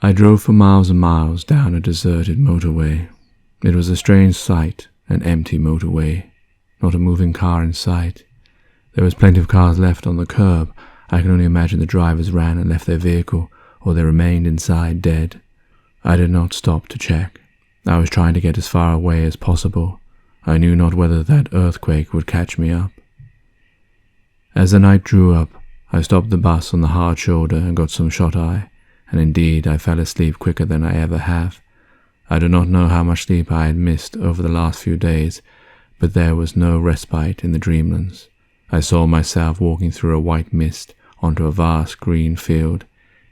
I drove for miles and miles down a deserted motorway. It was a strange sight, an empty motorway, not a moving car in sight. There was plenty of cars left on the curb. I can only imagine the drivers ran and left their vehicle, or they remained inside dead. I did not stop to check. I was trying to get as far away as possible. I knew not whether that earthquake would catch me up. As the night drew up, I stopped the bus on the hard shoulder and got some shut-eye, and indeed I fell asleep quicker than I ever have. I do not know how much sleep I had missed over the last few days, but there was no respite in the dreamlands. I saw myself walking through a white mist onto a vast green field.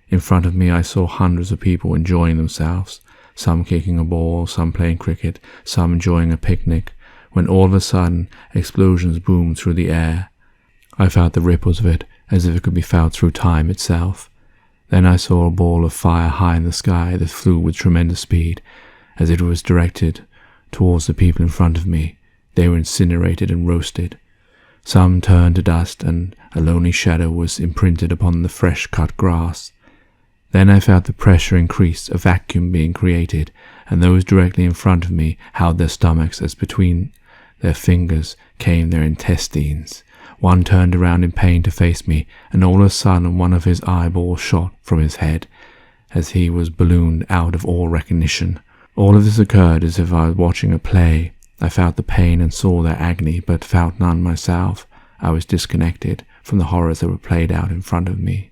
In front of me I saw hundreds of people enjoying themselves, some kicking a ball, some playing cricket, some enjoying a picnic, when all of a sudden explosions boomed through the air. I felt the ripples of it as if it could be felt through time itself. Then I saw a ball of fire high in the sky that flew with tremendous speed, as it was directed towards the people in front of me. They were incinerated and roasted. Some turned to dust, and a lonely shadow was imprinted upon the fresh-cut grass. Then I felt the pressure increase, a vacuum being created, and those directly in front of me held their stomachs as between their fingers came their intestines. One turned around in pain to face me, and all of a sudden one of his eyeballs shot from his head, as he was ballooned out of all recognition. All of this occurred as if I was watching a play. I felt the pain and saw their agony, but felt none myself. I was disconnected from the horrors that were played out in front of me.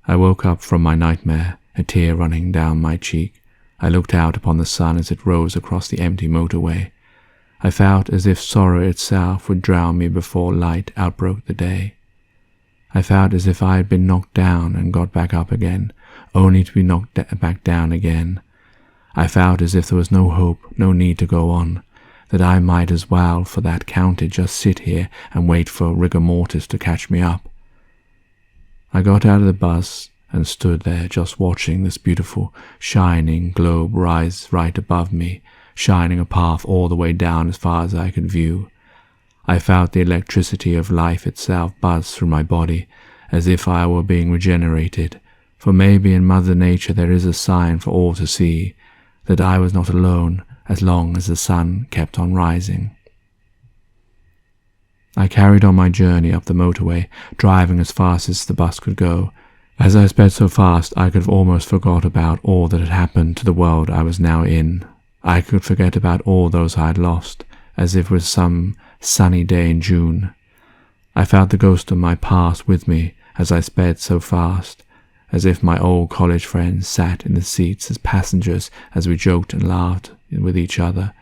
I woke up from my nightmare, a tear running down my cheek. I looked out upon the sun as it rose across the empty motorway. I felt as if sorrow itself would drown me before light outbroke the day. I felt as if I had been knocked down and got back up again, only to be knocked back down again. I felt as if there was no hope, no need to go on, that I might as well for that counted just sit here and wait for rigor mortis to catch me up. I got out of the bus and stood there just watching this beautiful, shining globe rise right above me, shining a path all the way down as far as I could view. I felt the electricity of life itself buzz through my body, as if I were being regenerated, for maybe in Mother Nature there is a sign for all to see, that I was not alone as long as the sun kept on rising. I carried on my journey up the motorway, driving as fast as the bus could go. As I sped so fast, I could have almost forgot about all that had happened to the world I was now in. I could forget about all those I had lost, as if it was some sunny day in June. I felt the ghost of my past with me as I sped so fast, as if my old college friends sat in the seats as passengers as we joked and laughed with each other.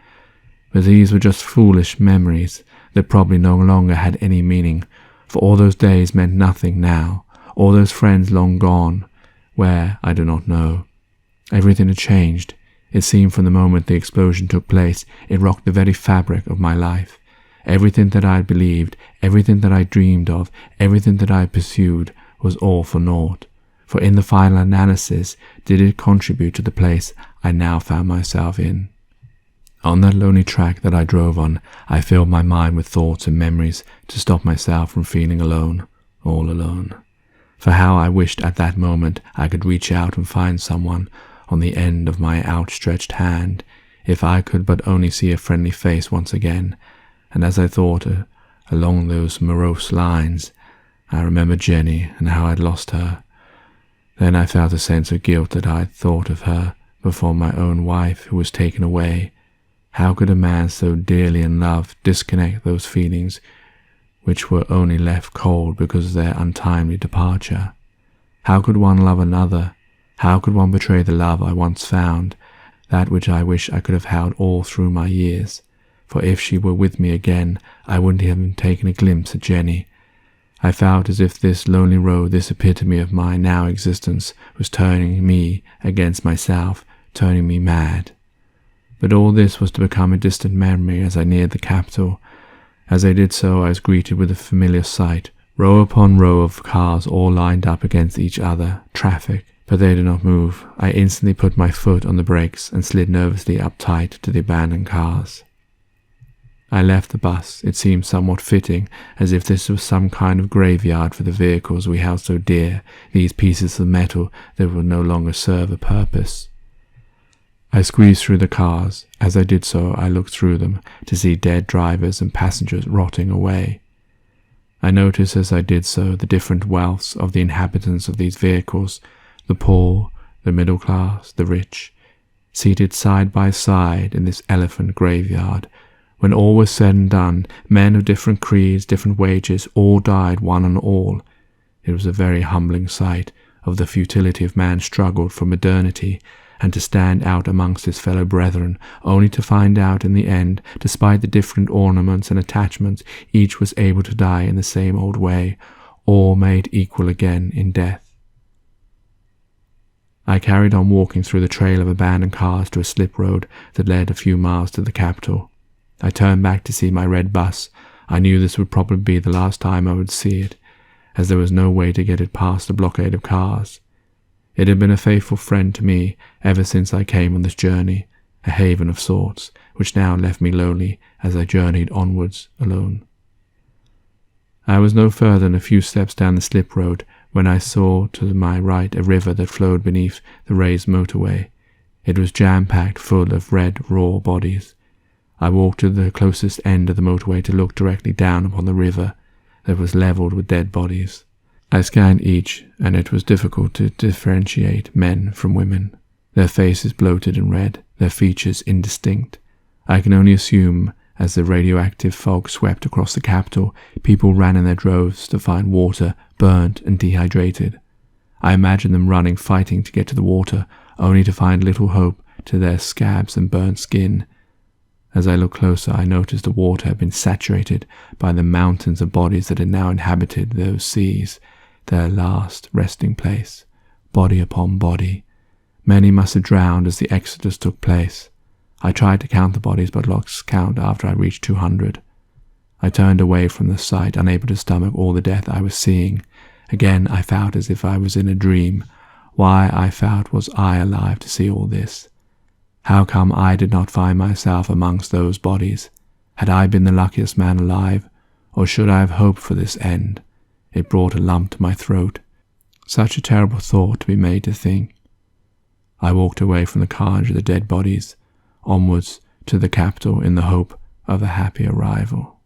But these were just foolish memories that probably no longer had any meaning, for all those days meant nothing now, all those friends long gone, where I do not know. Everything had changed. It seemed from the moment the explosion took place, it rocked the very fabric of my life. Everything that I had believed, everything that I dreamed of, everything that I had pursued was all for naught. For in the final analysis, did it contribute to the place I now found myself in? On that lonely track that I drove on, I filled my mind with thoughts and memories to stop myself from feeling alone, all alone. For how I wished at that moment I could reach out and find someone on the end of my outstretched hand, if I could but only see a friendly face once again. And as I thought along those morose lines, I remembered Jenny and how I had lost her. Then I felt a sense of guilt that I had thought of her before my own wife who was taken away. How could a man so dearly in love disconnect those feelings which were only left cold because of their untimely departure? How could one love another? How could one betray the love I once found, that which I wish I could have held all through my years? For if she were with me again, I wouldn't have taken a glimpse at Jenny. I felt as if this lonely road, this epitome of my now existence, was turning me against myself, turning me mad. But all this was to become a distant memory as I neared the capital. As I did so, I was greeted with a familiar sight, row upon row of cars all lined up against each other, traffic, but they did not move. I instantly put my foot on the brakes and slid nervously up tight to the abandoned cars. I left the bus. It seemed somewhat fitting, as if this was some kind of graveyard for the vehicles we held so dear, these pieces of metal that would no longer serve a purpose. I squeezed through the cars. As I did so, I looked through them to see dead drivers and passengers rotting away. I noticed as I did so the different wealths of the inhabitants of these vehicles, the poor, the middle class, the rich, seated side by side in this elephant graveyard. When all was said and done, men of different creeds, different wages, all died, one and all. It was a very humbling sight of the futility of man's struggle for modernity, and to stand out amongst his fellow brethren, only to find out in the end, despite the different ornaments and attachments, each was able to die in the same old way, all made equal again in death. I carried on walking through the trail of abandoned cars to a slip road that led a few miles to the capital. I turned back to see my red bus. I knew this would probably be the last time I would see it, as there was no way to get it past the blockade of cars. It had been a faithful friend to me ever since I came on this journey, a haven of sorts, which now left me lonely as I journeyed onwards alone. I was no further than a few steps down the slip road when I saw to my right a river that flowed beneath the raised motorway. It was jam-packed full of red, raw bodies. I walked to the closest end of the motorway to look directly down upon the river that was levelled with dead bodies. I scanned each, and it was difficult to differentiate men from women. Their faces bloated and red, their features indistinct. I can only assume, as the radioactive fog swept across the capital, people ran in their droves to find water, burnt and dehydrated. I imagine them running, fighting to get to the water, only to find little hope to their scabs and burnt skin. As I looked closer, I noticed the water had been saturated by the mountains of bodies that had now inhabited those seas, their last resting place, body upon body. Many must have drowned as the exodus took place. I tried to count the bodies, but lost count after I reached 200. I turned away from the sight, unable to stomach all the death I was seeing. Again I felt as if I was in a dream. Why, I felt, was I alive to see all this? How come I did not find myself amongst those bodies? Had I been the luckiest man alive, or should I have hoped for this end? It brought a lump to my throat. Such a terrible thought to be made to think. I walked away from the carnage of the dead bodies, onwards to the capital in the hope of a happy arrival.